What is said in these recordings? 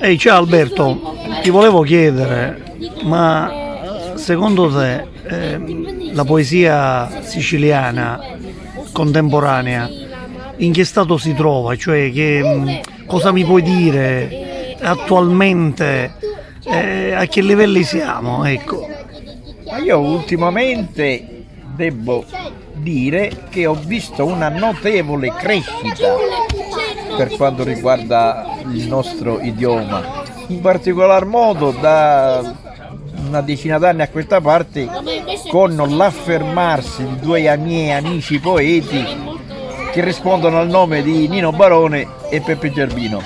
Ehi, ciao Alberto, ti volevo chiedere, ma secondo te la poesia siciliana contemporanea in che stato si trova? Cioè, cosa mi puoi dire attualmente? A che livelli siamo? Ecco. Ma io ultimamente devo dire che ho visto una notevole crescita per quanto riguarda il nostro idioma, in particolar modo da una decina d'anni a questa parte, con l'affermarsi di due miei amici poeti che rispondono al nome di Nino Barone e Peppe Gerbino.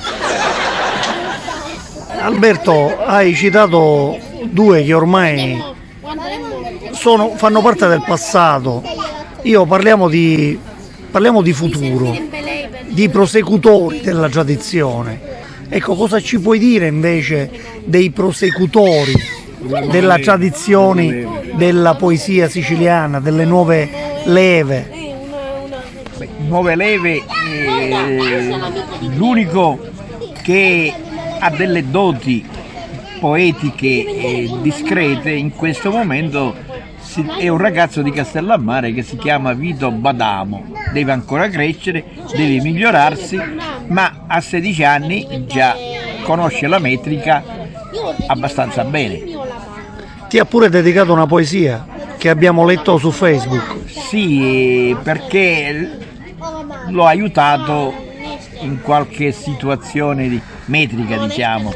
Alberto, hai citato due che ormai fanno parte del passato. Parliamo di futuro, di prosecutori della tradizione. Ecco, cosa ci puoi dire invece dei prosecutori della tradizione della poesia siciliana, delle nuove leve? Nuove leve, l'unico che ha delle doti poetiche discrete in questo momento è un ragazzo di Castellammare che si chiama Vito Badamo. Deve ancora crescere, deve migliorarsi, ma a 16 anni già conosce la metrica abbastanza bene. Ti ha pure dedicato una poesia che abbiamo letto su Facebook. Sì, perché l'ho aiutato in qualche situazione di metrica, diciamo.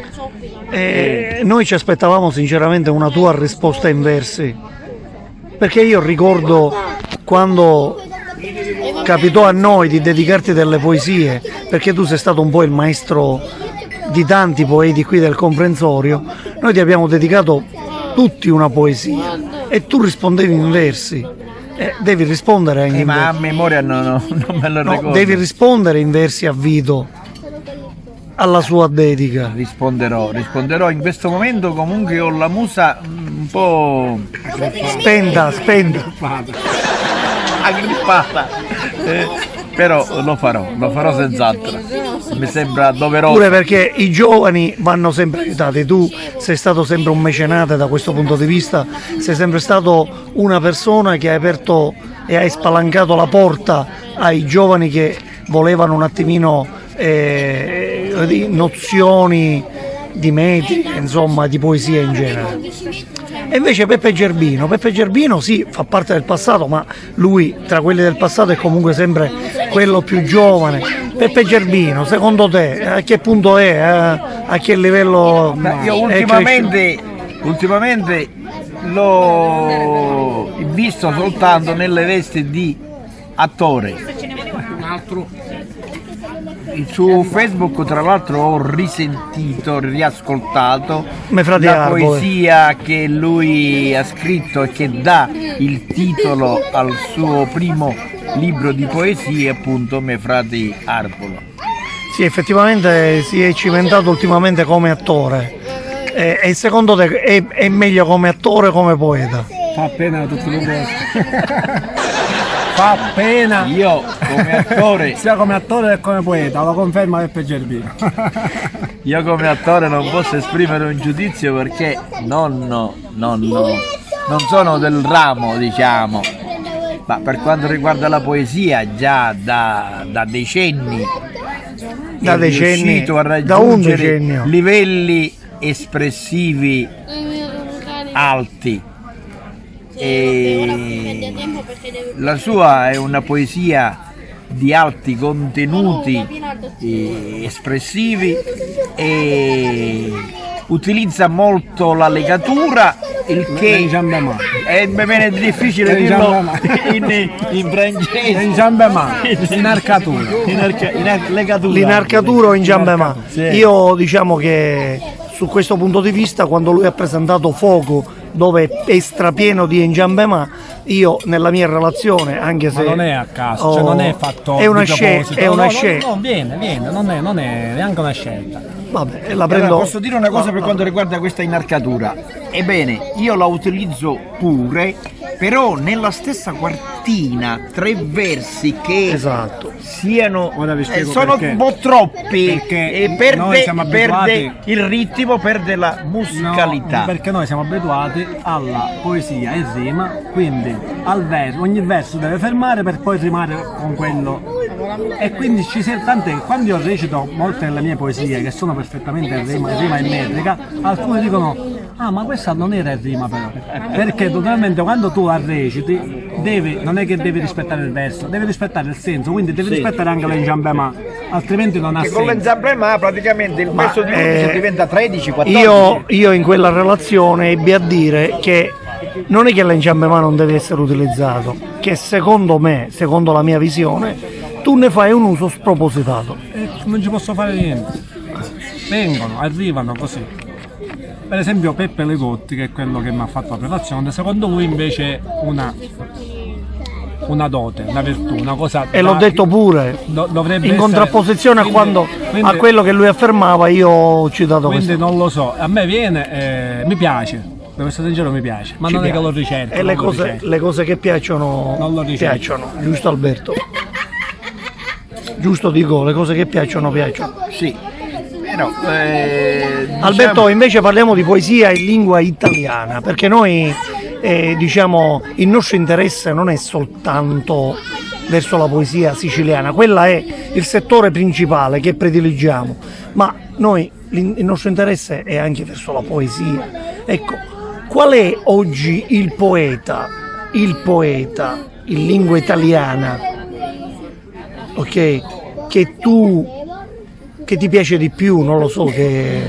Noi ci aspettavamo sinceramente una tua risposta in versi, perché io ricordo quando capitò a noi di dedicarti delle poesie, perché tu sei stato un po' il maestro di tanti poeti qui del comprensorio, noi ti abbiamo dedicato tutti una poesia e tu rispondevi in versi. Devi rispondere in ma a memoria non me lo ricordo. Devi rispondere in versi a Vito, alla sua dedica. Risponderò. In questo momento comunque ho la musa un po' spenta agrippata, però lo farò senz'altro. Mi sembra doveroso. Pure perché i giovani vanno sempre aiutati. Tu sei stato sempre un mecenate da questo punto di vista, sei sempre stato una persona che ha aperto e hai spalancato la porta ai giovani che volevano un attimino di nozioni di metrica, insomma, di poesia in genere. E invece Peppe Gerbino sì, fa parte del passato, ma lui tra quelli del passato è comunque sempre quello più giovane. Peppe Gerbino, secondo te, a che punto è? A che livello? Io ultimamente l'ho visto soltanto nelle vesti di attore. Su Facebook tra l'altro ho riascoltato la poesia che lui ha scritto e che dà il titolo al suo primo libro di poesie, appunto Me frati Arbolo. Sì, effettivamente si è cimentato ultimamente come attore. E secondo te è meglio come attore o come poeta? Fa pena tutti i poeti. Fa pena. Io come attore sia come attore che come poeta, lo conferma Peppe Gerbino. Io come attore non posso esprimere un giudizio perché non sono del ramo, diciamo. Ma per quanto riguarda la poesia, già da decenni da riuscito a raggiungere livelli espressivi alti. E la sua è una poesia di alti contenuti espressivi e utilizza molto la legatura, il che è difficile dirlo in francese. In jambement, in arcatura. L'inarcatura o in jambement. Sì. Io diciamo che su questo punto di vista, quando lui ha presentato Fuoco, dove è strapieno di enjambement, io nella mia relazione, anche se ma non è a caso, cioè non è fatto è una scelta, no, viene, non è neanche una scelta. Vabbè, la Allora, prendo. posso dire una cosa per quanto riguarda questa inarcatura? Ebbene, io la utilizzo pure, però nella stessa quartina, 3 versi che Esatto. siano Ora vi spiego sono perché. un po' troppi Perché e noi siamo perde abituati- il ritmo, perde la musicalità. No, perché noi siamo abituati alla poesia e rima, quindi ogni verso deve fermare per poi rimare con quello. E quindi ci si tant'è che quando io recito molte delle mie poesie che sono perfettamente in rima e metrica, alcuni dicono ah ma questa non era in rima però. Perché totalmente quando tu la reciti non è che devi rispettare il verso, devi rispettare il senso, quindi devi rispettare anche l'enjambement, altrimenti non ha Che con senso. l'enjambement praticamente il verso di 11 diventa 13, 14. Io in quella relazione ebbi a dire che non è che l'enjambement non deve essere utilizzato, che secondo me, secondo la mia visione, tu ne fai un uso spropositato. Non ci posso fare niente. Vengono, arrivano così. Per esempio Peppe Legotti, che è quello che mi ha fatto la prelazione, secondo lui invece è una dote, una virtù, una cosa E l'ho detto pure, dovrebbe in essere- contrapposizione quindi- a quello che lui affermava, io ho citato quindi questo. non lo so, a me viene, mi piace, devo essere sincero, mi piace, ma non è che lo ricerco. E non lo ricerco. le cose che piacciono, Non lo ricerco. piacciono, giusto Alberto? Giusto dico, le cose che piacciono, piacciono. Sì. Però, Alberto, invece parliamo di poesia in lingua italiana, perché noi diciamo il nostro interesse non è soltanto verso la poesia siciliana, quella è il settore principale che prediligiamo, ma noi il nostro interesse è anche verso la poesia. Ecco, qual è oggi il poeta in lingua italiana, ok, che ti piace di più, non lo so, che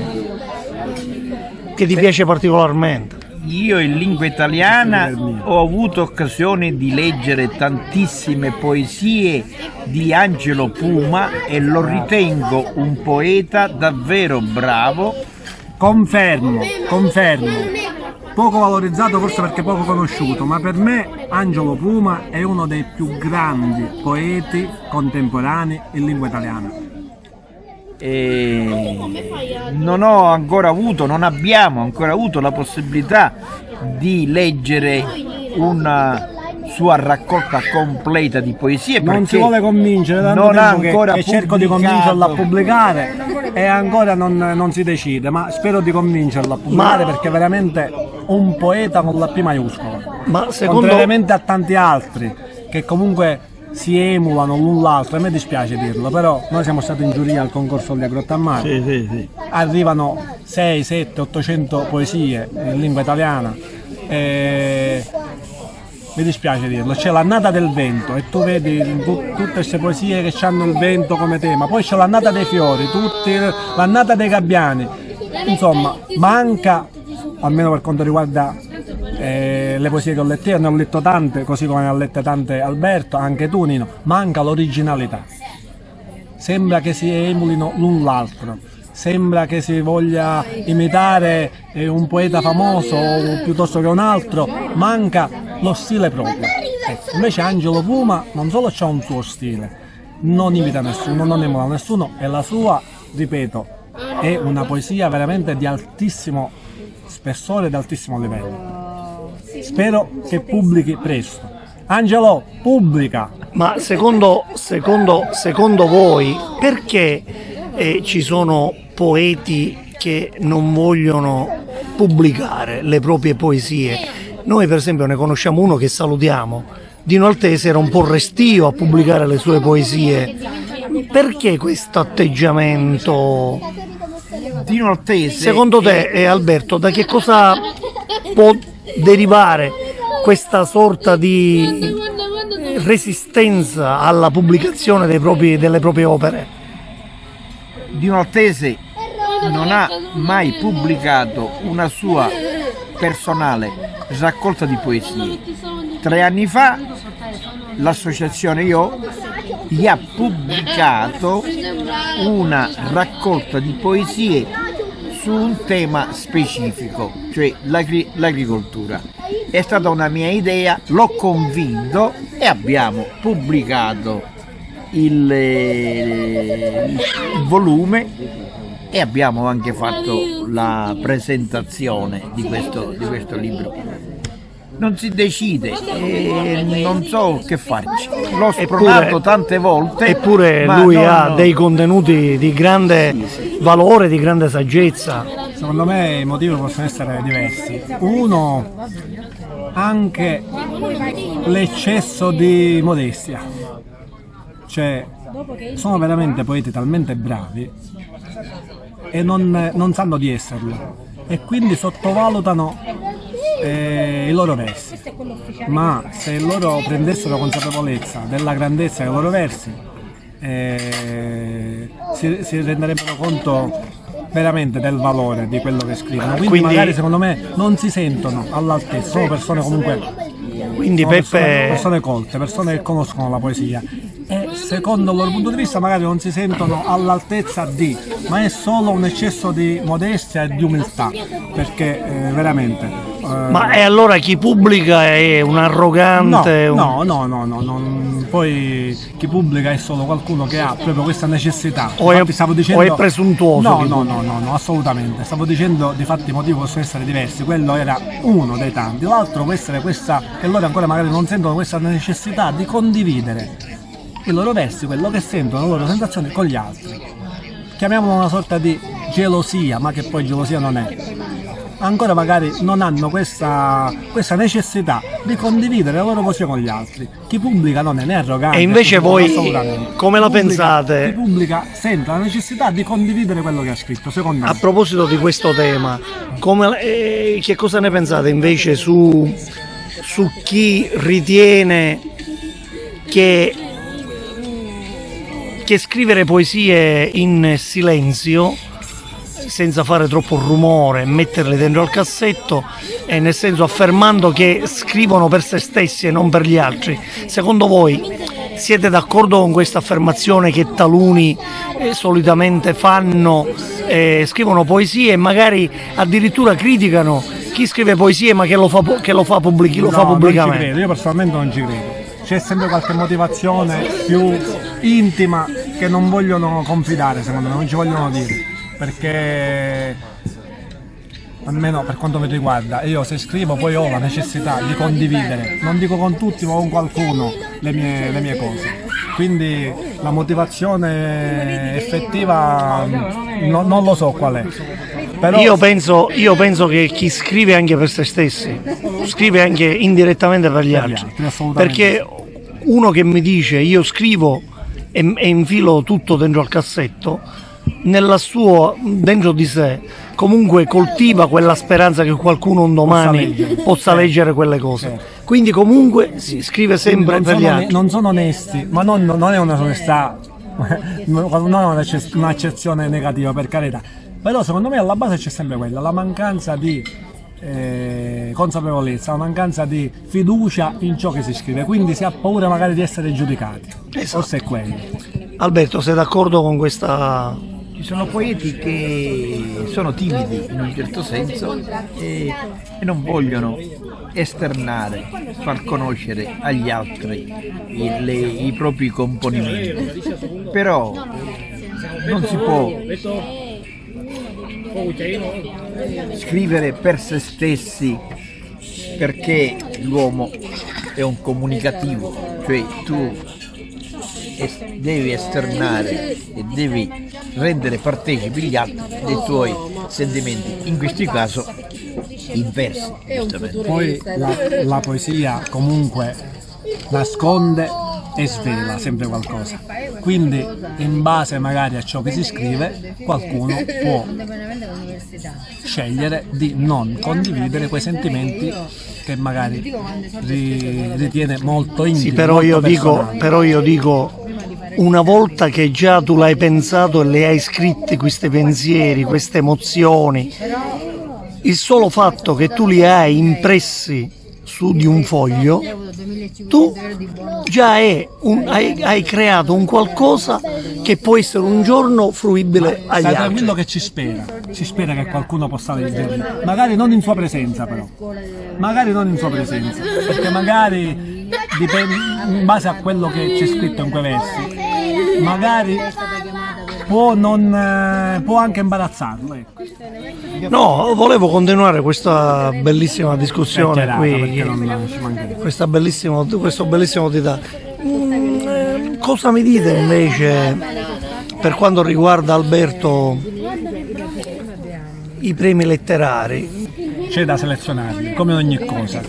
ti piace particolarmente? io in lingua italiana ho avuto occasione di leggere tantissime poesie di Angelo Puma e lo ritengo un poeta davvero bravo. Confermo. Poco valorizzato forse perché poco conosciuto, ma per me Angelo Puma è uno dei più grandi poeti contemporanei in lingua italiana. E non abbiamo ancora avuto la possibilità di leggere una sua raccolta completa di poesie Non si perché vuole convincere, tanto non ha tempo ancora che cerco di pubblicato. convincerlo a pubblicare e ancora non si decide, ma spero di convincerlo a pubblicare perché è veramente un poeta con la P maiuscola. Ma secondo Contrariamente a tanti altri che comunque si emulano l'un l'altro, a me dispiace dirlo, però noi siamo stati in giuria al concorso di Agrottammare, arrivano 6, 7, 800 poesie in lingua italiana e mi dispiace dirlo, c'è l'annata del vento e tu vedi tutte queste poesie che hanno il vento come tema, poi c'è l'annata dei fiori, l'annata dei gabbiani, insomma manca, almeno per quanto riguarda le poesie che ho letto io, ne ho letto tante, così come ne ha lette tante Alberto, anche tu Nino, manca l'originalità. Sembra che si emulino l'un l'altro, sembra che si voglia imitare un poeta famoso piuttosto che un altro, manca lo stile proprio. Ecco, invece Angelo Puma non solo c'ha un suo stile, non imita nessuno, non emula nessuno e la sua, ripeto, è una poesia veramente di altissimo spessore e di altissimo livello. Spero che pubblichi presto. Angelo, pubblica! Ma secondo voi perché ci sono poeti che non vogliono pubblicare le proprie poesie? Noi per esempio ne conosciamo uno che salutiamo, Dino Altese era un po' restio a pubblicare le sue poesie. Perché questo atteggiamento? Dino Altese, Secondo te, Alberto, da che cosa può derivare questa sorta di resistenza alla pubblicazione delle proprie opere? Dino Altese non ha mai pubblicato una sua personale raccolta di poesie. 3 anni fa l'associazione Io gli ha pubblicato una raccolta di poesie su un tema specifico, cioè l'agricoltura. È stata una mia idea, l'ho convinto e abbiamo pubblicato il volume e abbiamo anche fatto la presentazione di questo libro. Non si decide e non so che farci. L'ho spronato tante volte. Eppure ma lui non- ha dei contenuti di grande valore, di grande saggezza. Secondo me i motivi possono essere diversi. Uno, anche l'eccesso di modestia. Cioè, sono veramente poeti talmente bravi e non sanno di esserlo. E quindi sottovalutano i loro versi. Ma se loro prendessero consapevolezza della grandezza dei loro versi, si renderebbero conto veramente del valore di quello che scrivono. Quindi magari secondo me non si sentono all'altezza, sono persone comunque, Quindi sono Peppe, persone colte, persone che conoscono la poesia e secondo il loro punto di vista magari non si sentono all'altezza di, ma è solo un eccesso di modestia e di umiltà, perché veramente ma e allora chi pubblica è un arrogante? poi chi pubblica è solo qualcuno che ha proprio questa necessità. O è, Infatti stavo dicendo, o è presuntuoso? no, chi no, pubblica? no, assolutamente. Stavo dicendo, difatti i motivi possono essere diversi. Quello era uno dei tanti. L'altro può essere questa, che loro ancora magari non sentono questa necessità di condividere i loro versi, quello che sentono, le loro sensazioni con gli altri. Chiamiamolo una sorta di gelosia, ma che poi gelosia non è. Ancora magari non hanno questa necessità di condividere la loro poesia con gli altri. Chi pubblica non è né arrogante. E invece voi assolutamente. come la Chi pubblica- pensate? Chi pubblica sente la necessità di condividere quello che ha scritto, secondo me. A proposito di questo tema, che cosa ne pensate invece su chi ritiene che scrivere poesie in silenzio, senza fare troppo rumore, metterle dentro al cassetto, e nel senso affermando che scrivono per se stessi e non per gli altri, secondo voi siete d'accordo con questa affermazione che taluni solitamente fanno, scrivono poesie e magari addirittura criticano chi scrive poesie ma che lo fa pubblicamente? Non ci credo, io personalmente non ci credo. C'è sempre qualche motivazione più intima che non vogliono confidare, secondo me, non ci vogliono dire. Perché, almeno per quanto mi riguarda, io se scrivo poi ho la necessità di condividere, non dico con tutti ma con qualcuno, le mie cose. Quindi la motivazione effettiva non lo so qual è. Però Io penso che chi scrive anche per se stessi, scrive anche indirettamente per gli altri, assolutamente. perché uno che mi dice io scrivo e infilo tutto dentro al cassetto, dentro di sé comunque coltiva quella speranza che qualcuno un domani possa leggere quelle cose. Quindi comunque si scrive sempre per gli altri. non sono onesti, ma non è una onestà, non è un'accezione negativa, per carità. Però secondo me alla base c'è sempre quella, la mancanza di consapevolezza, la mancanza di fiducia in ciò che si scrive, quindi si ha paura magari di essere giudicati. Forse è quello. Alberto, sei d'accordo con questa? Ci sono poeti che sono timidi in un certo senso e non vogliono esternare, far conoscere agli altri i propri componimenti. Però non si può scrivere per se stessi, perché l'uomo è un comunicativo, cioè tu devi esternare e devi rendere partecipi gli altri dei tuoi sentimenti, in questo caso in versi, giustamente. Poi la poesia comunque nasconde e svela sempre qualcosa, quindi in base magari a ciò che si scrive qualcuno può scegliere di non condividere quei sentimenti che magari ritiene molto intimi. Sì, però io dico, una volta che già tu l'hai pensato e le hai scritte questi pensieri, queste emozioni, il solo fatto che tu li hai impressi su di un foglio, tu già hai creato un qualcosa che può essere un giorno fruibile agli Stai altri. tranquillo che si spera che qualcuno possa leggerli, magari non in sua presenza, però perché magari dipende, in base a quello che c'è scritto in quei versi, magari può anche imbarazzarlo. Ecco. No, volevo continuare questa bellissima discussione qui, perché non ci mancherebbe. questo bellissimo dibattito. Cosa mi dite invece per quanto riguarda Alberto i premi letterari? C'è da selezionarli, come ogni cosa.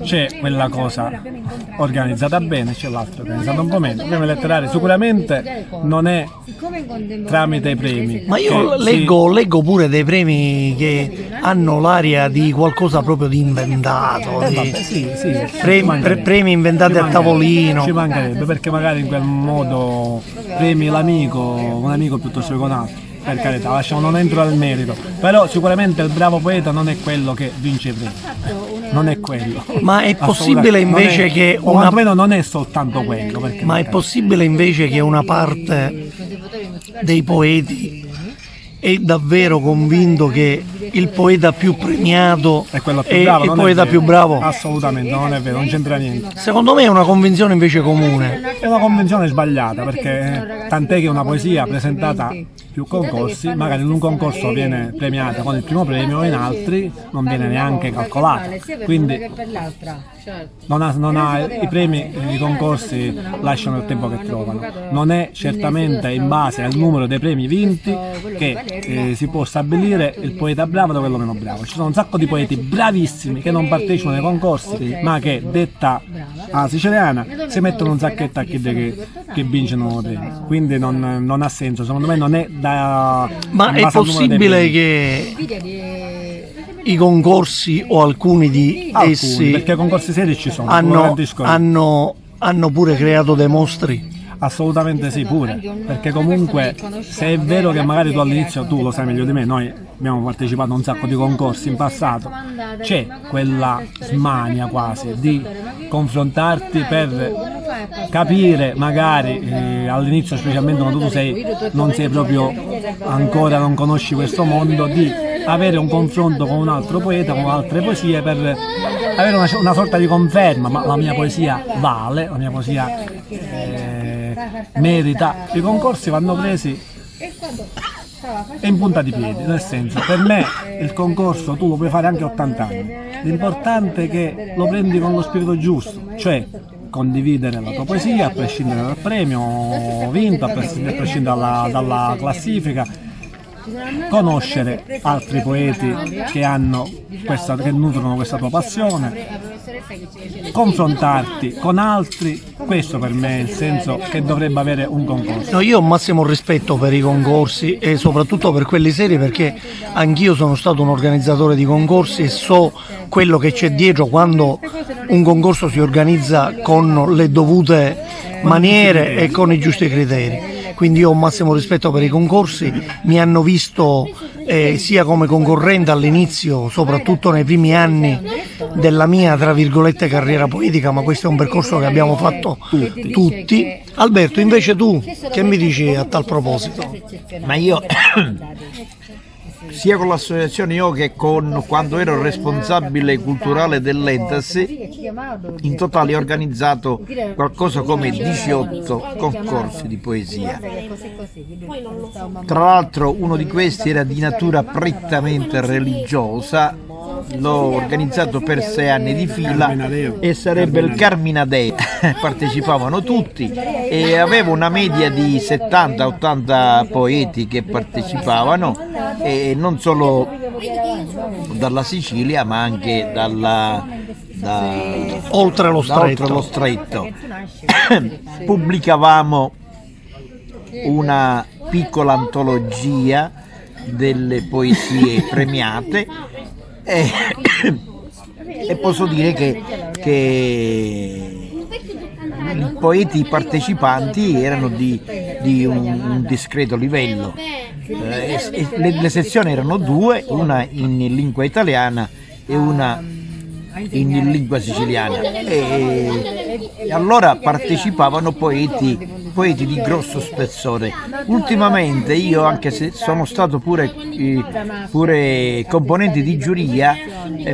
C'è quella cosa organizzata bene, c'è l'altra organizzata un po' meno. Il premio letterario sicuramente non è tramite i premi. Ma io leggo pure dei premi che hanno l'aria di qualcosa proprio di inventato, Sì, premi inventati a tavolino. Ci mancherebbe, perché magari in quel modo premi un amico piuttosto che un altro. Per carità, non entro al merito, però sicuramente il bravo poeta non è quello che vince i premi, non è quello. Ma è possibile invece che o almeno non è soltanto quello. Ma è possibile invece che una parte dei poeti è davvero convinto che il poeta più premiato è quello più è bravo, il poeta più bravo? Assolutamente, non è vero, non c'entra niente. Secondo me è una convinzione invece comune. È una convenzione sbagliata, perché tant'è che una poesia presentata più concorsi, magari in un concorso viene premiata con il primo premio, in altri non viene neanche calcolata. Quindi i premi, i concorsi lasciano il tempo che trovano. Non è certamente in base al numero dei premi vinti che si può stabilire il poeta bravo da quello meno bravo. Ci sono un sacco di poeti bravissimi che non partecipano ai concorsi, ma che, detta alla siciliana, si mettono un sacchetto a chi che vincono i premi. Quindi non ha senso, secondo me non è da... Ma è possibile che i concorsi o alcuni di essi, perché concorsi seri ci sono, hanno pure creato dei mostri? Assolutamente sì, pure, perché comunque se è vero che magari tu all'inizio, tu lo sai meglio di me, noi abbiamo partecipato a un sacco di concorsi in passato, c'è quella smania quasi di confrontarti per capire magari all'inizio, specialmente quando non sei proprio ancora, non conosci questo mondo, di avere un confronto con un altro poeta, con altre poesie, per avere una sorta di conferma, ma la mia poesia vale, la mia poesia merita. I concorsi vanno presi in punta di piedi, nel senso, per me il concorso tu lo puoi fare anche a 80 anni, l'importante è che lo prendi con lo spirito giusto, cioè condividere la tua poesia a prescindere dal premio vinto, a prescindere dalla classifica, conoscere altri poeti che nutrono questa tua passione, confrontarti con altri. Questo per me è il senso che dovrebbe avere un concorso. No, io ho massimo rispetto per i concorsi e soprattutto per quelli seri, perché anch'io sono stato un organizzatore di concorsi e so quello che c'è dietro quando un concorso si organizza con le dovute maniere e con i giusti criteri. Quindi io ho massimo rispetto per i concorsi, mi hanno visto sia come concorrente all'inizio, soprattutto nei primi anni della mia, tra virgolette, carriera poetica, ma questo è un percorso che abbiamo fatto tutti. Alberto, invece tu, che mi dici a tal proposito? Ma io, sia con l'associazione io che quando ero responsabile culturale dell'Entas, in totale ho organizzato qualcosa come 18 concorsi di poesia. Tra l'altro uno di questi era di natura prettamente religiosa, l'ho organizzato per 6 anni di fila e sarebbe il Carminadei. Partecipavano tutti e avevo una media di 70-80 poeti che partecipavano, e non solo dalla Sicilia ma anche oltre lo stretto. Pubblicavamo una piccola antologia delle poesie premiate e posso dire che i poeti partecipanti erano di un discreto livello. Le sezioni erano 2, una in lingua italiana e una in lingua siciliana, e allora partecipavano poeti di grosso spessore. Ultimamente io, anche se sono stato pure componente di giuria,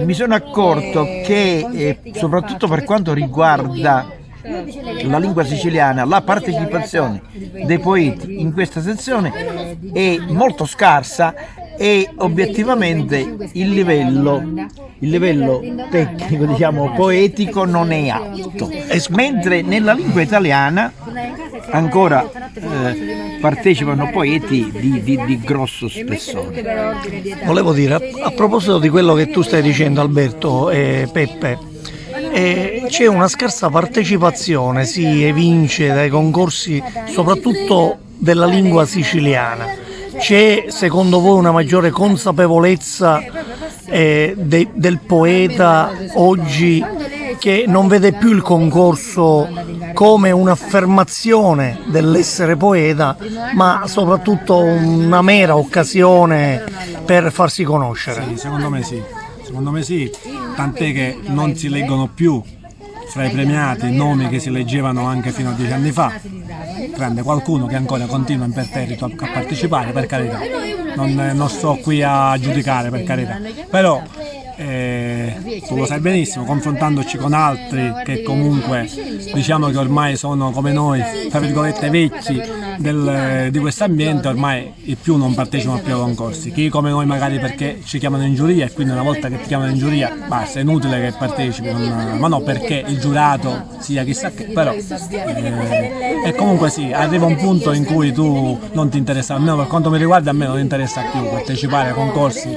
mi sono accorto che soprattutto per quanto riguarda la lingua siciliana, la partecipazione dei poeti in questa sezione è molto scarsa e obiettivamente il livello tecnico, diciamo poetico, non è alto, mentre nella lingua italiana ancora partecipano poeti di grosso spessore. Volevo dire, a proposito di quello che tu stai dicendo, Alberto e Peppe, c'è una scarsa partecipazione, si evince dai concorsi soprattutto della lingua siciliana. C'è secondo voi una maggiore consapevolezza del poeta oggi, che non vede più il concorso come un'affermazione dell'essere poeta, ma soprattutto una mera occasione per farsi conoscere? Sì, secondo me sì, tant'è che non si leggono più fra i premiati nomi che si leggevano anche fino a 10 anni fa, tranne qualcuno che ancora continua imperterrito a partecipare, per carità, non sto qui a giudicare, per carità, però tu lo sai benissimo, confrontandoci con altri che comunque diciamo che ormai sono come noi, tra virgolette, vecchi di questo ambiente, ormai i più non partecipano più ai concorsi. Chi come noi magari perché ci chiamano in giuria e quindi una volta che ti chiamano in giuria basta, è inutile che partecipi, ma no perché il giurato sia chissà che, però e comunque sì, arriva un punto in cui tu non ti interessa, almeno per quanto mi riguarda a me non interessa più partecipare ai concorsi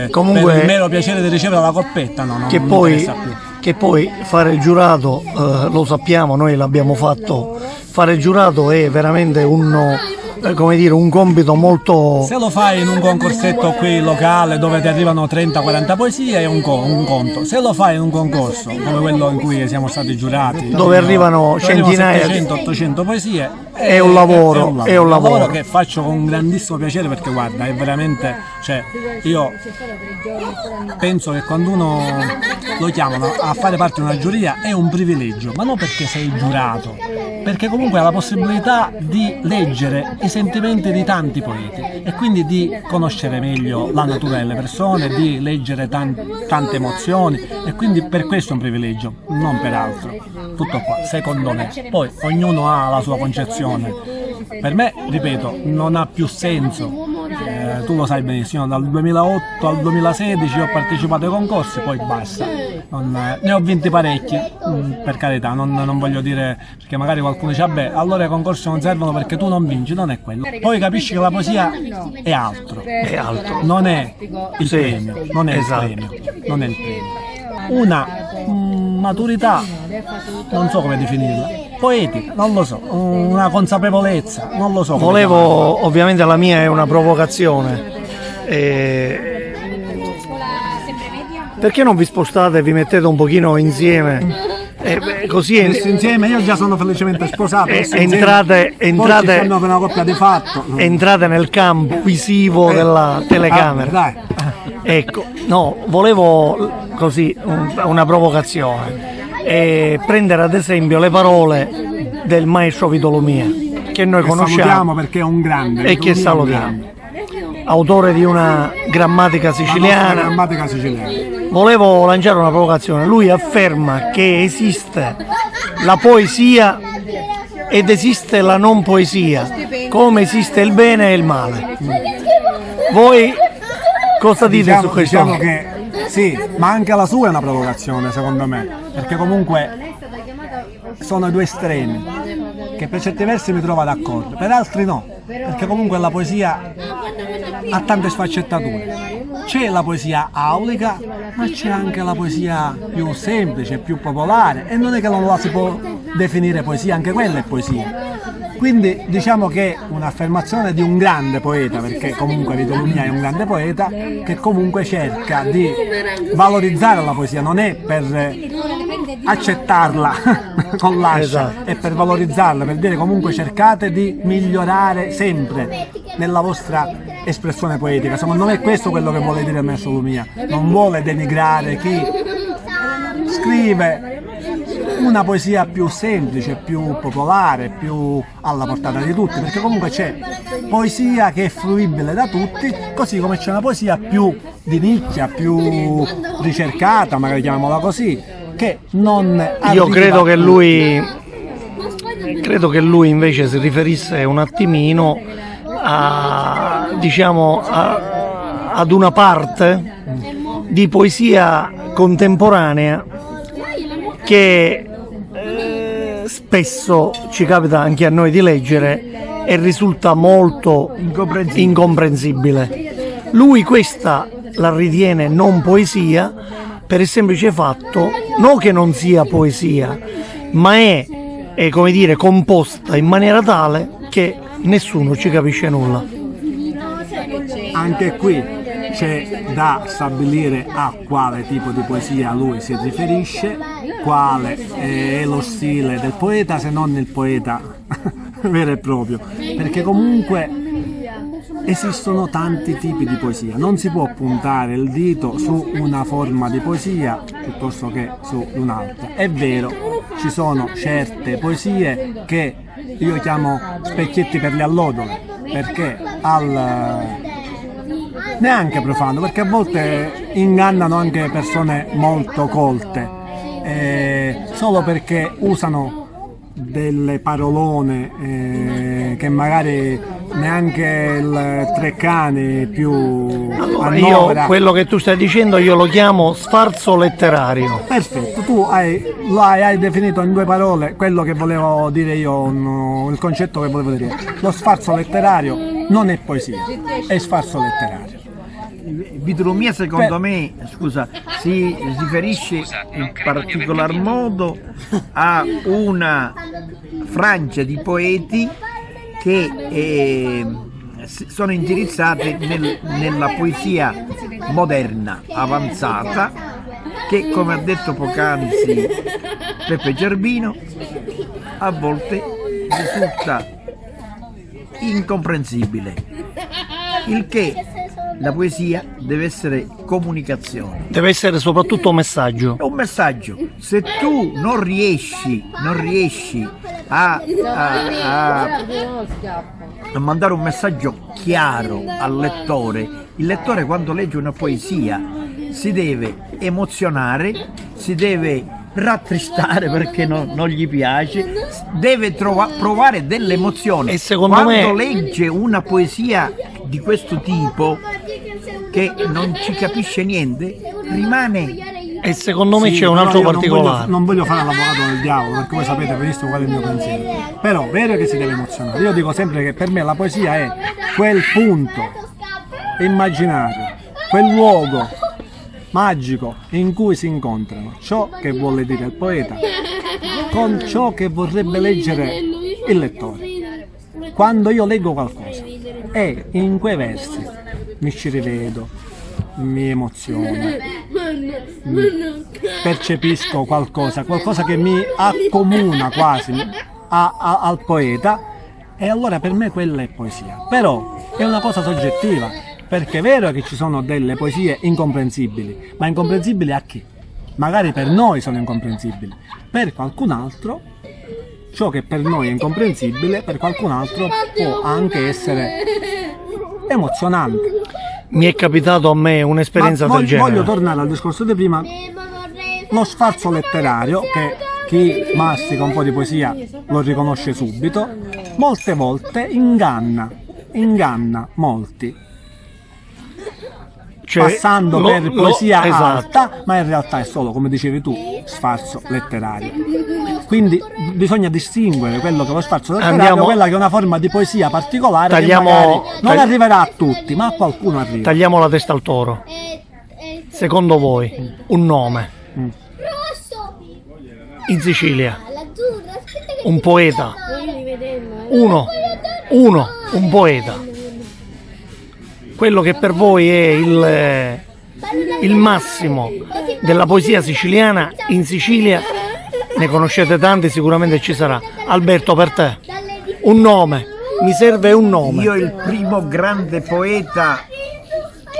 comunque, per il mero piacere di ricevere la coppetta, no, che non poi, mi interessa più. che poi fare il giurato, lo sappiamo, noi l'abbiamo fatto, fare il giurato è veramente un compito molto... Se lo fai in un concorsetto qui locale dove ti arrivano 30-40 poesie è un conto. Se lo fai in un concorso come quello in cui siamo stati giurati, dove arrivano centinaia, 700-800 poesie, è un lavoro, è un lavoro che faccio con grandissimo piacere, perché guarda, è veramente, cioè, io penso che quando uno lo chiamano a fare parte di una giuria è un privilegio, ma non perché sei giurato, perché comunque ha la possibilità di leggere i sentimenti di tanti poeti e quindi di conoscere meglio la natura delle persone, di leggere tante emozioni, e quindi per questo è un privilegio, non per altro. Tutto qua, secondo me. Poi ognuno ha la sua concezione. Per me, ripeto, non ha più senso. Tu lo sai benissimo, dal 2008 al 2016 ho partecipato ai concorsi, poi basta. Ne ho vinti parecchi, per carità, non voglio dire, perché magari qualcuno dice vabbè, allora i concorsi non servono perché tu non vinci, non è quello. Poi capisci che la poesia è altro, non è il premio, non è il premio, non è il premio. Una maturità, non so come definirla, poetica, non lo so, una consapevolezza, non lo so. Volevo, ovviamente la mia è una provocazione, perché non vi spostate e vi mettete un pochino insieme? Così insieme, io già sono felicemente sposato, entrate per una coppia di fatto, entrate nel campo visivo della telecamera. Dai. Ecco, no, volevo così una provocazione, prendere ad esempio le parole del maestro Vito Lumia, che noi conosciamo, salutiamo perché è un grande, e che salutiamo, autore di una grammatica siciliana. Volevo lanciare una provocazione. Lui afferma che esiste la poesia ed esiste la non poesia, come esiste il bene e il male. Voi cosa dite su questo? Diciamo che sì, ma anche la sua è una provocazione, secondo me, perché comunque sono i due estremi, che per certi versi mi trovo d'accordo, per altri no, perché comunque la poesia ha tante sfaccettature. C'è la poesia aulica, ma c'è anche la poesia più semplice, più popolare, e non è che non la si può definire poesia, anche quella è poesia. Quindi diciamo che un'affermazione di un grande poeta, perché comunque Vito Lumia è un grande poeta, che comunque cerca di valorizzare la poesia, non è per accettarla con l'ascia, è per valorizzarla, per dire comunque cercate di migliorare sempre nella vostra espressione poetica. Secondo me è questo quello che vuole dire il maestro Lumia, non vuole denigrare chi scrive una poesia più semplice, più popolare, più alla portata di tutti, perché comunque c'è poesia che è fruibile da tutti, così come c'è una poesia più di nicchia, più ricercata, magari chiamiamola così, che non Io arriva credo che lui invece si riferisse un attimino a, diciamo, ad una parte di poesia contemporanea che spesso ci capita anche a noi di leggere e risulta molto incomprensibile. Lui questa la ritiene non poesia per il semplice fatto non che non sia poesia, ma è come dire composta in maniera tale che nessuno ci capisce nulla. Anche qui c'è da stabilire a quale tipo di poesia lui si riferisce, quale è lo stile del poeta, se non il poeta vero e proprio, perché comunque esistono tanti tipi di poesia, non si può puntare il dito su una forma di poesia piuttosto che su un'altra. È vero, ci sono certe poesie che io chiamo specchietti per le allodole, perché neanche profano, perché a volte ingannano anche persone molto colte, solo perché usano delle parolone che magari neanche il Treccani più Allora, io quello che tu stai dicendo io lo chiamo sfarzo letterario. Perfetto, tu hai definito in due parole quello che volevo dire io, il concetto che volevo dire. Lo sfarzo letterario non è poesia, è sfarzo letterario. Vitulomia secondo me, scusa, si riferisce in particolar modo a una frangia di poeti che sono indirizzati nella poesia moderna, avanzata, che come ha detto poc'anzi Peppe Gerbino, a volte risulta incomprensibile, il che la poesia deve essere comunicazione. Deve essere soprattutto un messaggio. È un messaggio. Se tu non riesci a mandare un messaggio chiaro al lettore, il lettore quando legge una poesia si deve emozionare, si deve rattristare perché non gli piace, deve provare delle emozioni. E secondo quando me legge una poesia di questo tipo che non ci capisce niente, rimane. E secondo me Sì, c'è un però altro io particolare. non voglio fare l'avvocato del diavolo, perché voi sapete benissimo qual è il mio pensiero. Però vero che si deve emozionare. Io dico sempre che per me la poesia è quel punto immaginario, quel luogo magico in cui si incontrano ciò che vuole dire il poeta con ciò che vorrebbe leggere il lettore. Quando io leggo qualcosa e in quei versi mi ci rivedo, mi emoziono, percepisco qualcosa che mi accomuna quasi al poeta, e allora per me quella è poesia. Però è una cosa soggettiva, perché è vero che ci sono delle poesie incomprensibili, ma incomprensibili a chi? Magari per noi sono incomprensibili, per qualcun altro ciò che per noi è incomprensibile per qualcun altro può anche essere emozionante. Mi è capitato a me un'esperienza del genere. Voglio tornare al discorso di prima, lo sfarzo letterario, che chi mastica un po' di poesia lo riconosce subito, molte volte inganna molti, Cioè, passando per poesia esatto. alta, ma in realtà è solo, come dicevi tu, sfarzo letterario. Quindi bisogna distinguere quello che è lo sfarzo letterario, quella che è una forma di poesia particolare che magari non arriverà a tutti, ma a qualcuno arriva. Tagliamo la testa al toro. Secondo voi, un nome in Sicilia, un poeta, un poeta, quello che per voi è il massimo della poesia siciliana in Sicilia, ne conoscete tanti, sicuramente ci sarà. Alberto, per te, un nome, mi serve un nome. Io il primo grande poeta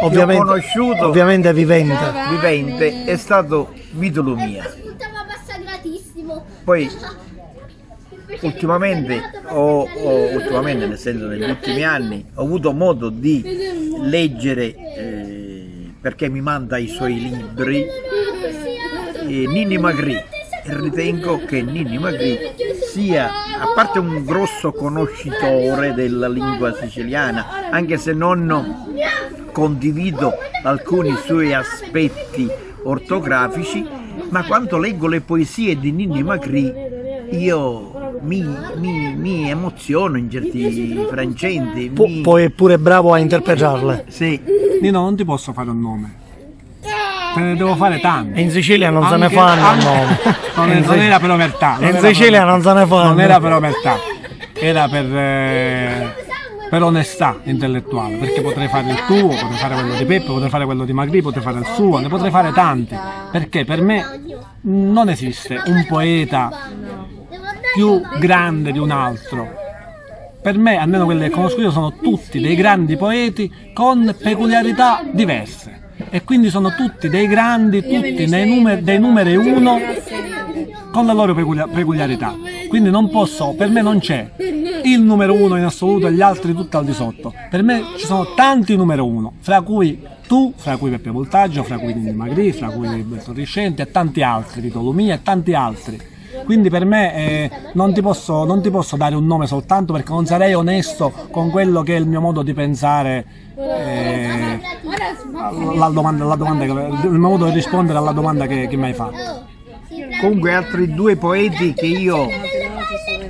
ovviamente, che ho conosciuto, ovviamente vivente, è stato Vitulomia. Poi ultimamente, nel senso negli ultimi anni, ho avuto modo di leggere, perché mi manda i suoi libri, Ninni Magri. Ritengo che Ninni Magri sia, a parte un grosso conoscitore della lingua siciliana, anche se non condivido alcuni suoi aspetti ortografici, ma quando leggo le poesie di Ninni Magri io mi emoziono in certi frangenti. Poi è pure bravo a interpretarle. Sì. Nino, non ti posso fare un nome. Te ne devo fare tanti. E in Sicilia non se ne fanno un nome. Non era per omertà. In Sicilia non se ne fanno. Non era per omertà, era per onestà intellettuale, perché potrei fare il tuo, potrei fare quello di Peppe, potrei fare quello di Magri, potrei fare il suo, ne potrei fare tanti, perché per me non esiste un poeta più grande di un altro. Per me, almeno quelli che conosco io, sono tutti dei grandi poeti con peculiarità diverse. E quindi sono tutti dei grandi, tutti dei numeri uno con la loro peculiarità. Quindi non posso, per me non c'è il numero uno in assoluto e gli altri tutti al di sotto. Per me ci sono tanti numero uno, fra cui tu, fra cui Peppe Voltaggio, fra cui Ninni Magri, fra cui Roberto Riscenti e tanti altri, Vito Lumia e tanti altri. Quindi per me non ti posso dare un nome soltanto, perché non sarei onesto con quello che è il mio modo di pensare, il mio modo di rispondere alla domanda che mi hai fatto. Comunque altri due poeti che io ho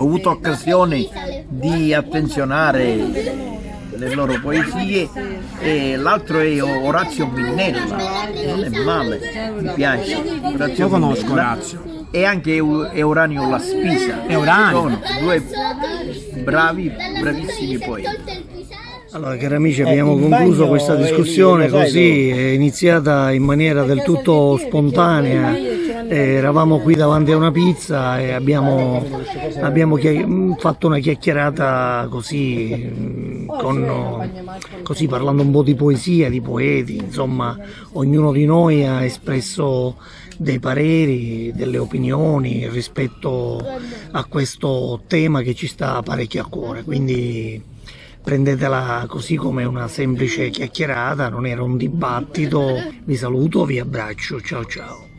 avuto occasione di attenzionare le loro poesie, e l'altro è Orazio Minnella, non è male, mi piace. Io conosco Orazio. E anche Euranio La Spisa. Sono due bravissimi poeti. Allora, cari amici, abbiamo concluso questa discussione così, è iniziata in maniera del tutto spontanea. Eravamo qui davanti a una pizza e abbiamo fatto una chiacchierata così, così parlando un po' di poesia, di poeti, insomma, ognuno di noi ha espresso dei pareri, delle opinioni rispetto a questo tema che ci sta parecchio a cuore, quindi prendetela così come una semplice chiacchierata, non era un dibattito. Vi saluto, vi abbraccio, ciao ciao.